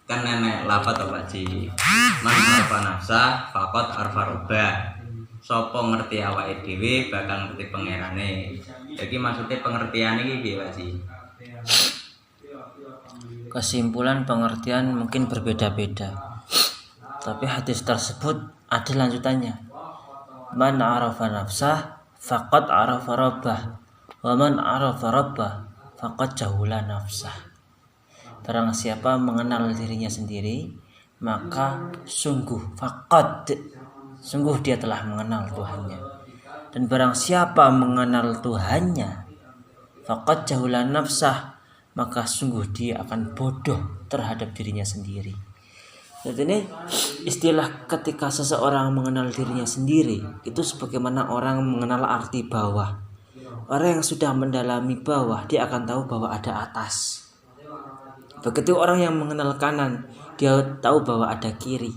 kan nenek lafat to Pak Ji. Man arfa nafsa faqat arfa robah. Sapa ngerti awake dhewe bakal ngerti pangerane. Jadi maksudnya pengertian iki piye Pak Ji? Kesimpulan pengertian mungkin berbeda-beda, tapi hadis tersebut ada lanjutannya. Man arafa nafsah faqad arafa rabbah, wa man arafa rabbah faqad jahula nafsah. Barang siapa mengenal dirinya sendiri, maka sungguh dia telah mengenal Tuhannya. Dan barang siapa mengenal Tuhannya, faqad jahula nafsah, maka sungguh dia akan bodoh terhadap dirinya sendiri. Jadi ini istilah ketika seseorang mengenal dirinya sendiri itu sebagaimana orang mengenal arti bawah. Orang yang sudah mendalami bawah, dia akan tahu bahwa ada atas. Begitu orang yang mengenal kanan, dia tahu bahwa ada kiri.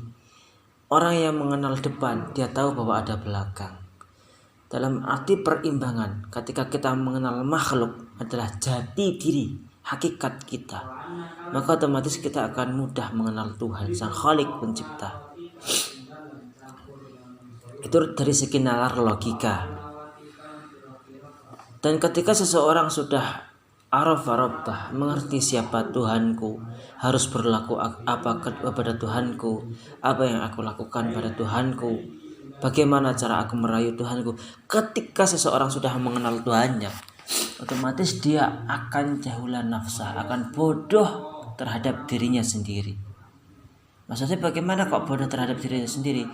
Orang yang mengenal depan, dia tahu bahwa ada belakang. Dalam arti perimbangan, ketika kita mengenal makhluk adalah jati diri, hakikat kita, maka otomatis kita akan mudah mengenal Tuhan, Sang Khalik Pencipta. Itu dari segi nalar logika. Dan ketika seseorang sudah arafa rabbah, mengerti siapa Tuhanku, harus berlaku apa kepada Tuhanku, apa yang aku lakukan pada Tuhanku, bagaimana cara aku merayu Tuhanku. Ketika seseorang sudah mengenal Tuhannya, otomatis dia akan jahula nafsah, akan bodoh terhadap dirinya sendiri. Maksudnya bagaimana kok bodoh terhadap dirinya sendiri?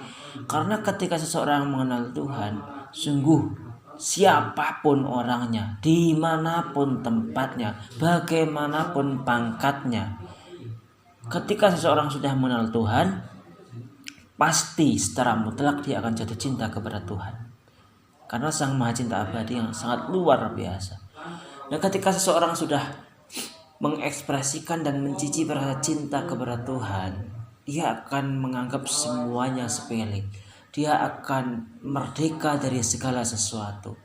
Karena ketika seseorang mengenal Tuhan, sungguh siapapun orangnya, dimanapun tempatnya, bagaimanapun pangkatnya, ketika seseorang sudah mengenal Tuhan, pasti secara mutlak dia akan jatuh cinta kepada Tuhan. Karena Sang Maha Cinta Abadi yang sangat luar biasa. Dan ketika seseorang sudah mengekspresikan dan mencicipi rasa cinta kepada Tuhan, dia akan menganggap semuanya sepele. Dia akan merdeka dari segala sesuatu.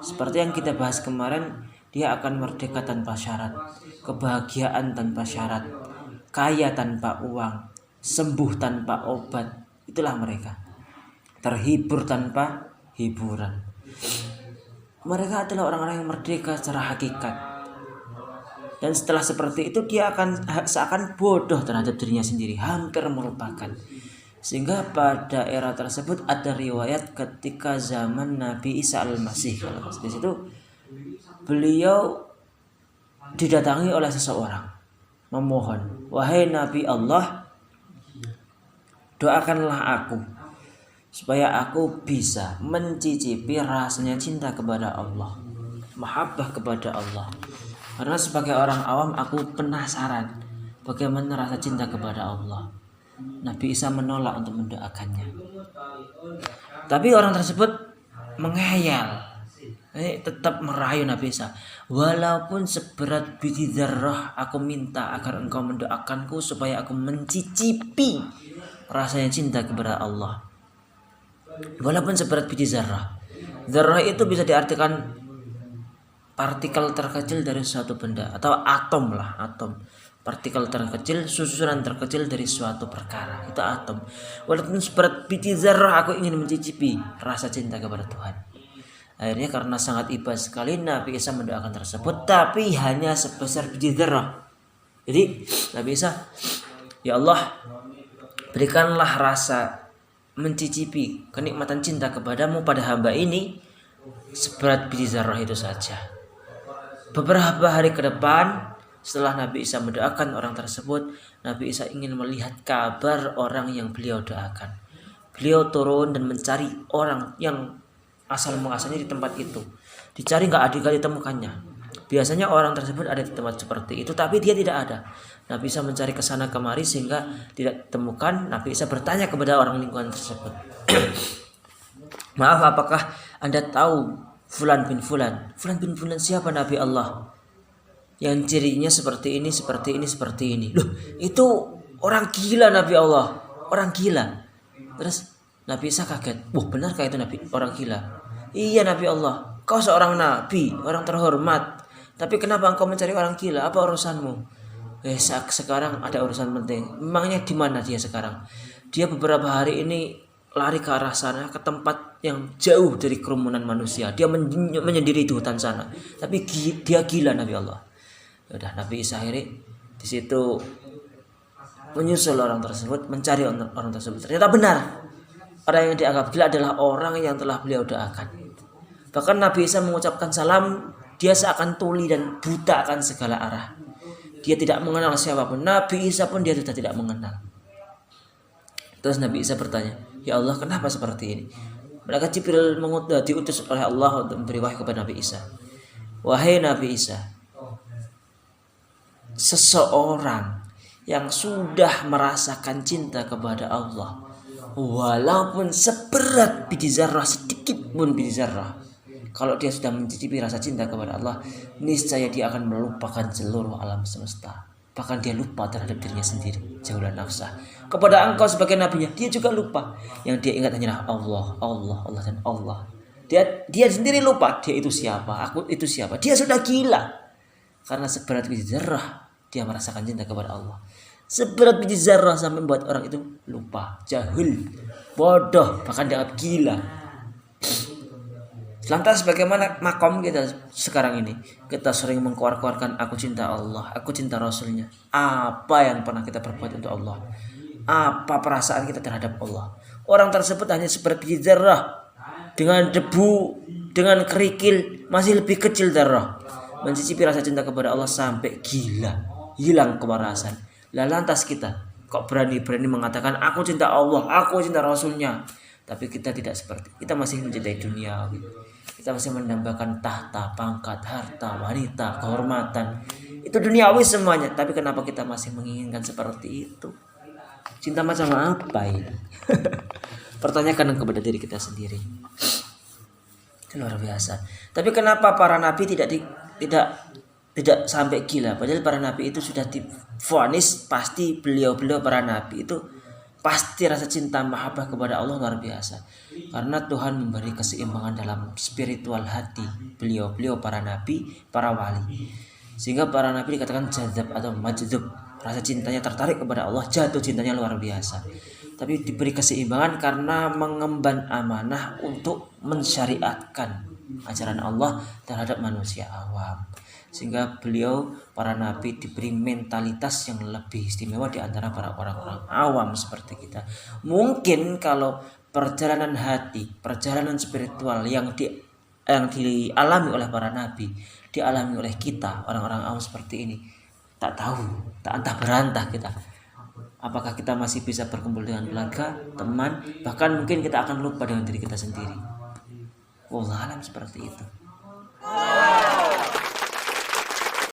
Seperti yang kita bahas kemarin, dia akan merdeka tanpa syarat, kebahagiaan tanpa syarat, kaya tanpa uang, sembuh tanpa obat. Itulah mereka. Terhibur tanpa hiburan. Mereka adalah orang-orang yang merdeka secara hakikat. Dan setelah seperti itu dia akan seakan bodoh terhadap dirinya sendiri, hampir melupakan. Sehingga pada era tersebut ada riwayat ketika zaman Nabi Isa al-Masih, kalau di situ beliau didatangi oleh seseorang memohon, wahai Nabi Allah, doakanlah aku supaya aku bisa mencicipi rasanya cinta kepada Allah, mahabbah kepada Allah. Karena sebagai orang awam aku penasaran bagaimana rasa cinta kepada Allah. Nabi Isa menolak untuk mendoakannya. Tapi orang tersebut menghayal, tetap merayu Nabi Isa. Walaupun seberat biji zarrah, aku minta agar engkau mendoakanku supaya aku mencicipi rasanya cinta kepada Allah. Walaupun seberat biji zarrah. Zarrah itu bisa diartikan partikel terkecil dari suatu benda, atau atom lah, atom. Partikel terkecil, susunan terkecil dari suatu perkara, itu atom. Walaupun seberat biji zarrah, aku ingin mencicipi rasa cinta kepada Tuhan. Akhirnya karena sangat iba sekali, Nabi Isa mendoakan tersebut, tapi hanya sebesar biji zarrah. Jadi Nabi Isa, ya Allah, berikanlah rasa mencicipi kenikmatan cinta kepadamu pada hamba ini seberat biji zarrah itu saja. Beberapa hari ke depan, setelah Nabi Isa mendoakan orang tersebut, Nabi Isa ingin melihat kabar orang yang beliau doakan. Beliau turun dan mencari orang yang asal muasalnya di tempat itu. Dicari gak ditemukannya. Biasanya orang tersebut ada di tempat seperti itu, tapi dia tidak ada. Nabi Isa mencari ke sana kemari sehingga tidak ditemukan. Nabi Isa bertanya kepada orang lingkungan tersebut, maaf, apakah Anda tahu Fulan bin Fulan? Fulan bin Fulan siapa Nabi Allah? Yang cirinya seperti ini, seperti ini, seperti ini. Loh, itu orang gila Nabi Allah, orang gila. Terus Nabi Isa kaget, wah benarkah itu Nabi orang gila? Iya Nabi Allah, kau seorang Nabi, orang terhormat, tapi kenapa engkau mencari orang gila? Apa urusanmu? Sekarang ada urusan penting. Memangnya di mana dia sekarang? Dia beberapa hari ini lari ke arah sana, ke tempat yang jauh dari kerumunan manusia. Dia menyendiri di hutan sana. Tapi dia gila, Nabi Allah. Udah, Nabi Isa akhirnya di situ menyusul orang tersebut, mencari orang tersebut. Ternyata benar, orang yang dianggap gila adalah orang yang telah beliau doakan. Bahkan Nabi Isa mengucapkan salam, dia seakan tuli dan buta akan segala arah. Dia tidak mengenal siapapun. Nabi Isa pun dia sudah tidak mengenal. Terus Nabi Isa bertanya, ya Allah, kenapa seperti ini? Malaikat Jibril diutus oleh Allah untuk memberi wahyu kepada Nabi Isa. Wahai Nabi Isa, seseorang yang sudah merasakan cinta kepada Allah, walaupun seberat biji zarrah, sedikit pun biji zarrah, kalau dia sudah mencicipi rasa cinta kepada Allah, niscaya dia akan melupakan seluruh alam semesta. Bahkan dia lupa terhadap dirinya sendiri. Jauhlah nafsah. Kepada engkau sebagai nabinya, dia juga lupa. Yang dia ingat hanyalah Allah, Allah, Allah, dan Allah. Dia sendiri lupa, dia itu siapa, aku itu siapa. Dia sudah gila. Karena seberat biji zarrah, dia merasakan cinta kepada Allah. Seberat biji zarrah sampai membuat orang itu lupa, jahil, bodoh, bahkan dianggap gila. Lantas bagaimana makom kita sekarang ini? Kita sering mengkeluarkan aku cinta Allah, aku cinta Rasulnya. Apa yang pernah kita perbuat untuk Allah? Apa perasaan kita terhadap Allah? Orang tersebut hanya seperti biji zarrah, dengan debu, dengan kerikil, masih lebih kecil zarrah. Mencicipi rasa cinta kepada Allah sampai gila, hilang kewarasan. Lah lantas kita kok berani-berani mengatakan aku cinta Allah, aku cinta Rasulnya. Tapi kita tidak seperti, kita masih mencintai dunia. Kita masih mendambakan tahta, pangkat, harta, wanita, kehormatan. Itu duniawi semuanya. Tapi kenapa kita masih menginginkan seperti itu? Cinta macam apa ini? Pertanyakan kepada diri kita sendiri. Itu luar biasa. Tapi kenapa para nabi tidak sampai gila? Padahal para nabi itu sudah divonis, pasti beliau para nabi itu pasti rasa cinta mahabbah kepada Allah luar biasa. Karena Tuhan memberi keseimbangan dalam spiritual hati beliau para nabi, para wali. Sehingga para nabi dikatakan jadzab atau majdub. Rasa cintanya tertarik kepada Allah, jatuh cintanya luar biasa. Tapi diberi keseimbangan karena mengemban amanah untuk mensyariatkan ajaran Allah terhadap manusia awam. Sehingga beliau para nabi diberi mentalitas yang lebih istimewa di antara para orang-orang awam seperti kita. Mungkin kalau perjalanan hati, perjalanan spiritual yang dialami oleh para nabi, dialami oleh kita orang-orang awam seperti ini, tak tahu, tak antah berantah kita. Apakah kita masih bisa berkumpul dengan keluarga, teman, bahkan mungkin kita akan lupa dengan diri kita sendiri. Wallah alam seperti itu.